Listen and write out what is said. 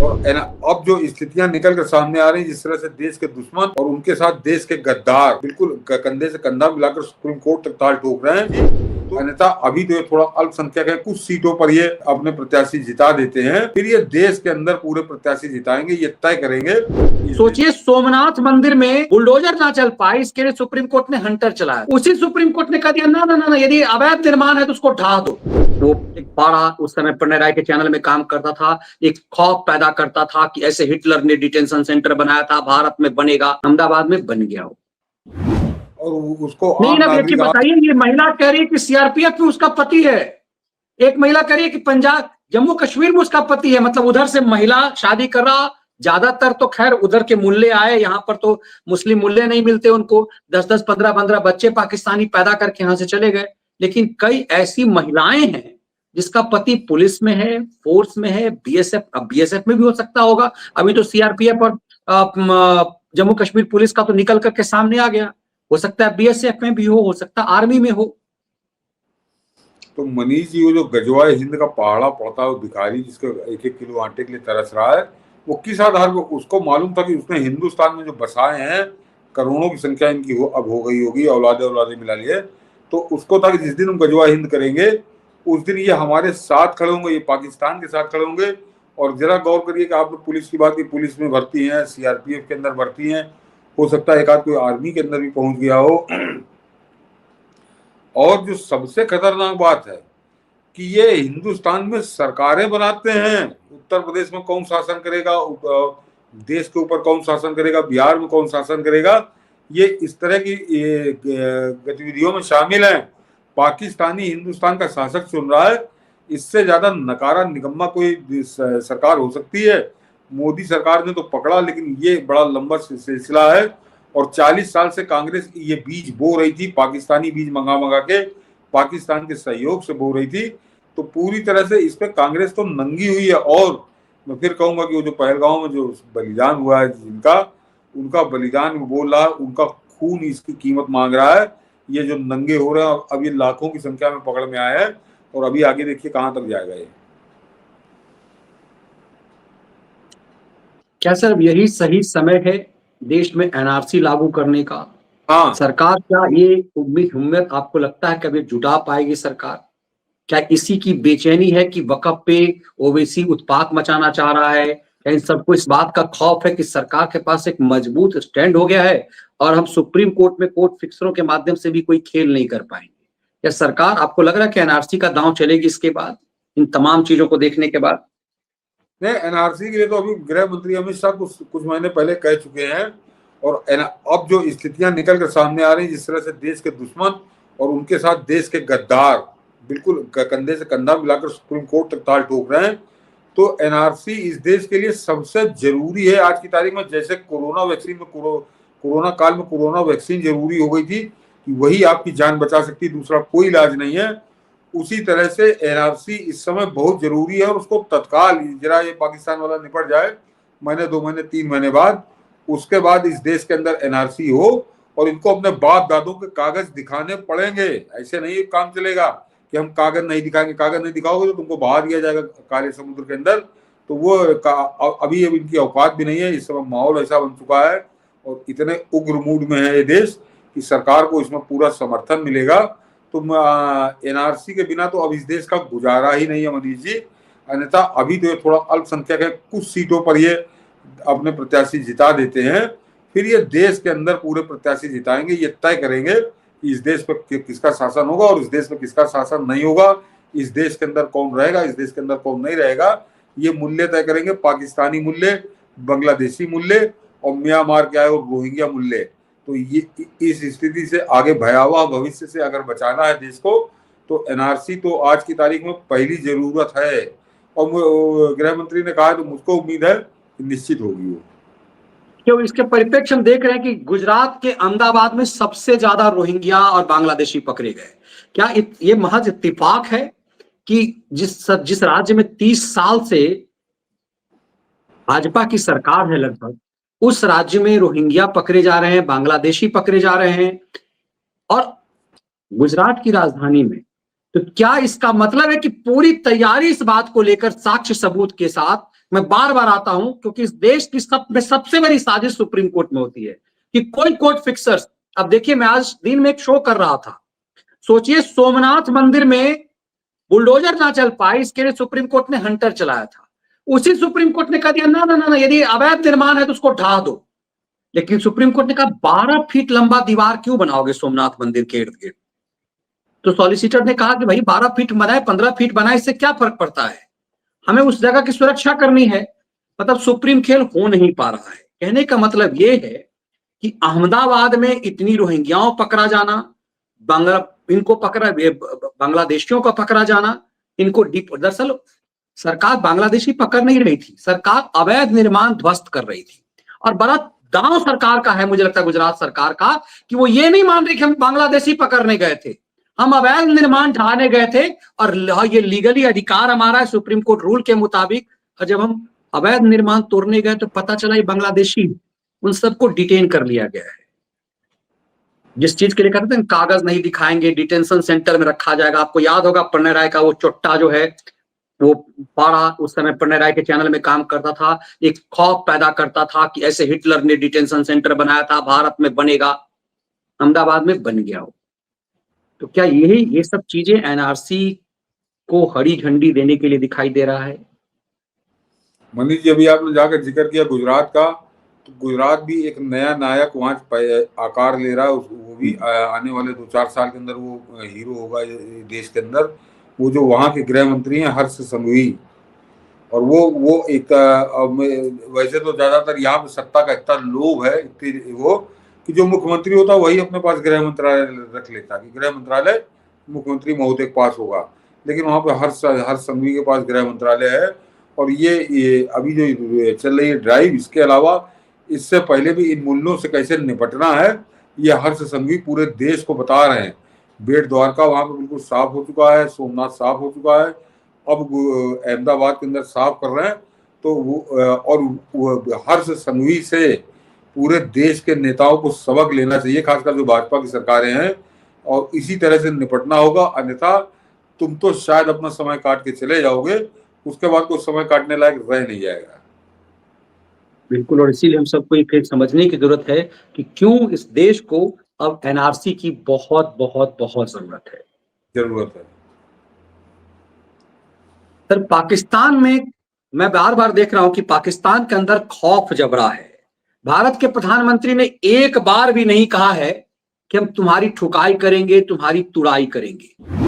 और अब जो स्थितियां निकल कर सामने आ रही हैं, जिस तरह से देश के दुश्मन और उनके साथ देश के गद्दार बिल्कुल कंधे से कंधा मिलाकर सुप्रीम कोर्ट तक ताल ठोक रहे हैं। तो अन्यथा अभी तो ये थोड़ा अल्पसंख्यक है, कुछ सीटों पर ये अपने प्रत्याशी जिता देते हैं, फिर ये देश के अंदर पूरे प्रत्याशी जिताएंगे, ये तय करेंगे। सोचिए, सोमनाथ मंदिर में बुलडोजर ना चल पाए, इसके लिए सुप्रीम कोर्ट ने हंटर चलाया। उसी सुप्रीम कोर्ट ने कह दिया ना ना ना, यदि अवैध निर्माण है तो उसको ढा दो। वो एक बड़ा, उस समय प्रणय राय के चैनल में काम करता था, एक खौफ पैदा करता था कि ऐसे हिटलर ने डिटेंशन सेंटर बनाया था, भारत में बनेगा, अहमदाबाद में बन गया हो। और उसको नहीं ना, देखिए बताइए, ये महिला कह रही है कि सीआरपीएफ में उसका पति है, एक महिला कह रही है कि पंजाब जम्मू कश्मीर में उसका पति है। मतलब उधर से महिला शादी कर रहा, ज्यादातर तो खैर उधर के मूल्य आए, यहाँ पर तो मुस्लिम मूल्य नहीं मिलते उनको, 10-10, 15-15 बच्चे पाकिस्तानी पैदा करके यहाँ से चले गए। लेकिन कई ऐसी महिलाएं हैं जिसका पति पुलिस में है, फोर्स में है, बीएसएफ, अब बीएसएफ में भी हो सकता होगा, अभी तो सीआरपीएफ और जम्मू कश्मीर पुलिस का तो निकल करके सामने आ गया, हो सकता है बीएसएफ में भी हो सकता है आर्मी में हो। तो मनीष जी, वो जो गजवाए हिंद का पहाड़ा पड़ता है, वो भिखारी जिसको 1-1 किलो आटे के लिए तरस रहा है, वो किस आधार पर? उसको मालूम था कि उसने हिंदुस्तान में जो बसाए हैं, करोड़ों की संख्या इनकी अब हो गई होगी, औलादे मिला लिए, तो उसको था कि जिस दिन हम गजवा हिंद करेंगे उस दिन ये हमारे साथ खड़े होंगे, ये पाकिस्तान के साथ खड़े होंगे। और जरा गौर करिए कि आपने पुलिस की बात की, पुलिस में भर्ती हैं, सीआरपीएफ के अंदर भर्ती हैं, हो सकता है एक आध कोई आर्मी के अंदर भी पहुंच गया हो। और जो सबसे खतरनाक बात है कि ये हिंदुस्तान में सरकारें बनाते हैं। उत्तर प्रदेश में कौन शासन करेगा, देश के ऊपर कौन शासन करेगा, बिहार में कौन शासन करेगा, ये इस तरह की गतिविधियों में शामिल हैं। पाकिस्तानी हिंदुस्तान का शासक चुन रहा है, इससे ज्यादा नकारा निकम्मा कोई सरकार हो सकती है? मोदी सरकार ने तो पकड़ा, लेकिन ये बड़ा लंबा सिलसिला है। और 40 साल से कांग्रेस ये बीज बो रही थी, पाकिस्तानी बीज मंगा के पाकिस्तान के सहयोग से बो रही थी। तो पूरी तरह से इस पे कांग्रेस तो नंगी हुई है। और मैं फिर कहूंगा कि वो जो पहलगांव में जो बलिदान हुआ है जिनका, उनका बलिदान बोल रहा है, उनका खून इसकी कीमत मांग रहा है। ये जो नंगे हो रहे हैं, अब ये लाखों की संख्या में पकड़ में आया है, और अभी आगे देखिए कहां तक जाएगा ये। क्या सर यही सही समय है देश में एनआरसी लागू करने का? हाँ, सरकार क्या ये उम्मीद आपको लगता है कभी जुटा पाएगी सरकार? क्या इसी की बेचैनी है कि वक्फ पे ओवैसी उत्पात मचाना चाह रहा है? या इन सबको इस बात का खौफ है कि सरकार के पास एक मजबूत स्टैंड हो गया है और हम सुप्रीम कोर्ट में कोर्ट फिक्सरों के माध्यम से भी कोई खेल नहीं कर पाएंगे? या सरकार, आपको लग रहा है कि एनआरसी का दांव चलेगी इसके बाद, इन तमाम चीजों को देखने के बाद? नहीं, एनआरसी के लिए तो अभी गृह मंत्री अमित शाह कुछ महीने पहले कह चुके हैं। और अब जो स्थितियां निकल कर सामने आ रही हैं, जिस तरह से देश के दुश्मन और उनके साथ देश के गद्दार बिल्कुल कंधे से कंधा मिलाकर सुप्रीम कोर्ट तक ताल ठोक रहे हैं, तो एनआरसी इस देश के लिए सबसे जरूरी है आज की तारीख में। जैसे कोरोना वैक्सीन में कोरोना काल में कोरोना वैक्सीन जरूरी हो गई थी कि वही आपकी जान बचा सकती, दूसरा कोई इलाज नहीं है, उसी तरह से एनआरसी इस समय बहुत जरूरी है। और उसको तत्काल, जरा ये पाकिस्तान वाला निपट जाए, महीने 2 महीने 3 महीने बाद, उसके बाद इस देश के अंदर एनआरसी हो और इनको अपने बाप दादों के कागज दिखाने पड़ेंगे। ऐसे नहीं काम चलेगा कि हम कागज नहीं दिखाएंगे, कागज नहीं दिखाओगे तो तुमको बहा दिया जाएगा काले समुद्र के अंदर। तो वो अभी इनकी औकात भी नहीं है। इस समय माहौल ऐसा बन चुका है और इतने उग्र मूड में है ये देश कि सरकार को इसमें पूरा समर्थन मिलेगा। तो एनआरसी के बिना तो अब इस देश का गुजारा ही नहीं है मनीष जी। अन्यथा अभी तो ये थोड़ा अल्पसंख्यक है, कुछ सीटों पर ये अपने प्रत्याशी जिता देते हैं, फिर ये देश के अंदर पूरे प्रत्याशी जिताएंगे, ये तय करेंगे कि इस देश पर किसका शासन होगा और इस देश में किसका शासन नहीं होगा, इस देश के अंदर कौन रहेगा, इस देश के अंदर कौन नहीं रहेगा। ये मूल्य तय करेंगे, पाकिस्तानी मूल्य, बांग्लादेशी मूल्य और म्यांमार के आए और रोहिंग्या मूल्य। तो ये इस स्थिति से आगे भयावह भविष्य से अगर बचाना है देश को, तो एनआरसी तो आज की तारीख में पहली जरूरत है। और गृह मंत्री ने कहा, तो मुझको उम्मीद है कि निश्चित होगी वो। क्यों इसके परिप्रेक्ष्य हम देख रहे हैं कि गुजरात के अहमदाबाद में सबसे ज्यादा रोहिंग्या और बांग्लादेशी पकड़े गए। क्या ये महज इत्तेफाक है कि जिस राज्य में 30 साल से भाजपा की सरकार है लगभग, उस राज्य में रोहिंग्या पकड़े जा रहे हैं, बांग्लादेशी पकड़े जा रहे हैं और गुजरात की राजधानी में? तो क्या इसका मतलब है कि पूरी तैयारी इस बात को लेकर साक्ष्य सबूत के साथ मैं बार बार आता हूं क्योंकि इस देश की सबसे बड़ी साजिश सुप्रीम कोर्ट में होती है कि कोई कोर्ट फिक्सर्स। अब देखिए, मैं आज दिन में एक शो कर रहा था, सोचिए सोमनाथ मंदिर में बुलडोजर ना चल पाए, इसके लिए सुप्रीम कोर्ट ने हंटर चलाया था। उसी सुप्रीम कोर्ट ने कह दिया ना ना ना ना, यदि अवैध निर्माण है तो उसको ढा दो। लेकिन सुप्रीम कोर्ट ने कहा 12 फीट लंबा दीवार क्यों बनाओगे सोमनाथ मंदिर के इर्द गिर्द? तो सॉलिसिटर ने कहा कि भाई 12 फीट बनाए 15 फीट बनाए, इससे क्या फर्क पड़ता है, हमें उस जगह की सुरक्षा करनी है। मतलब सुप्रीम खेल हो नहीं पा रहा है। कहने का मतलब यह है कि अहमदाबाद में इतनी रोहिंग्याओं पकड़ा जाना, इनको पकड़ा, बांग्लादेशियों को पकड़ा जाना, इनको दरअसल सरकार बांग्लादेशी पकड़ नहीं रही थी, सरकार अवैध निर्माण ध्वस्त कर रही थी। और बड़ा दांव सरकार का है, मुझे लगता है गुजरात सरकार का, कि वो ये नहीं मान रही कि हम बांग्लादेशी पकड़ने गए थे, हम अवैध निर्माण ढाने गए थे और ये लीगली अधिकार हमारा है सुप्रीम कोर्ट रूल के मुताबिक। और जब हम अवैध निर्माण तोड़ने गए तो पता चला ये बांग्लादेशी, उन सबको डिटेन कर लिया गया है। जिस चीज के लिए कहते हैं कागज नहीं दिखाएंगे, डिटेंशन सेंटर में रखा जाएगा। आपको याद होगा प्रणय राय का वो चोट्टा जो है, वो पाड़ा उस समय प्रणय राय के चैनल में काम करता था, एक खौफ पैदा करता था कि ऐसे हिटलर ने डिटेंशन सेंटर बनाया था, भारत में बनेगा, अहमदाबाद में बन गया हो। तो क्या ये सब चीजें एनआरसी को हरी झंडी देने के लिए दिखाई दे रहा है? मनीष जी, अभी आपने जाकर जिक्र किया गुजरात का, तो गुजरात भी एक नया नायक वहां आकार ले रहा है। वो भी आने वाले 2-4 साल के अंदर वो हीरो होगा देश के अंदर। वो जो वहां के गृह मंत्री हैं हर्ष संघवी, और वो एक वैसे तो ज्यादातर यहाँ पे सत्ता का इतना लोभ है, इतनी वो, कि जो मुख्यमंत्री होता है वही अपने पास गृह मंत्रालय रख लेता कि गृह मंत्रालय मुख्यमंत्री महोदय के पास होगा। लेकिन वहां पे हर्ष संघवी के पास गृह मंत्रालय है। और ये अभी जो चल रही है ड्राइव, इसके अलावा इससे पहले भी इन मूल्यों से कैसे निपटना है, ये हर्ष संघवी पूरे देश को बता रहे हैं। बेट द्वारका वहां पे बिल्कुल साफ हो चुका है, सोमनाथ साफ हो चुका है, अब अहमदाबाद के अंदर साफ कर रहे हैं। तो और हर्ष संघवी से पूरे देश के नेताओं को सबक लेना चाहिए, खासकर जो भाजपा की सरकारें हैं, और इसी तरह से निपटना होगा। अन्यथा तुम तो शायद अपना समय काट के चले जाओगे, उसके बाद कोई समय काटने लायक रह नहीं जाएगा। बिल्कुल, और इसीलिए हम सबको ये फिर समझने की जरूरत है कि क्यों इस देश को अब एनआरसी की बहुत बहुत बहुत जरूरत है। जरूरत है सर, पाकिस्तान में मैं बार बार देख रहा हूं कि पाकिस्तान के अंदर खौफ जबड़ा है। भारत के प्रधानमंत्री ने एक बार भी नहीं कहा है कि हम तुम्हारी ठुकाई करेंगे, तुम्हारी तुड़ाई करेंगे।